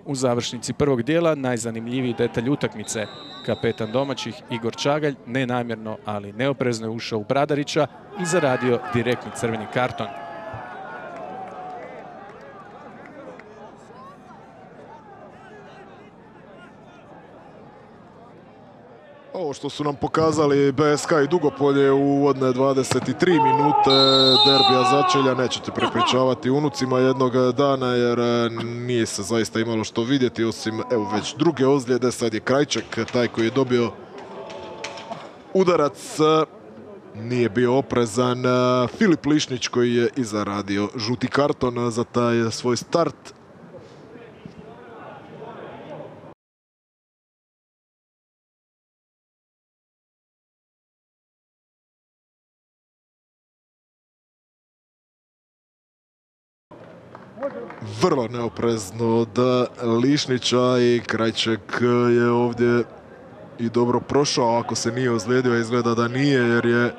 U završnici prvog dijela najzanimljiviji detalj utakmice. Kapetan domaćih Igor Čagalj nenamjerno, ali neoprezno je ušao u Bradarića i zaradio direktni crveni karton. Ovo što su nam pokazali BSK i Dugopolje u uvodne 23 minute derbija začelja nećete prepričavati unucima jednog dana, jer nije se zaista imalo što vidjeti osim evo već druge ozljede. Sad je Krajček taj koji je dobio udarac, nije bio oprezan. Filip Lišnić koji je i zaradio žuti karton za taj svoj start. Vrlo neoprezno od Lišnića i Krajček je ovdje i dobro prošao, ako se nije ozlijedio, izgleda da nije, jer je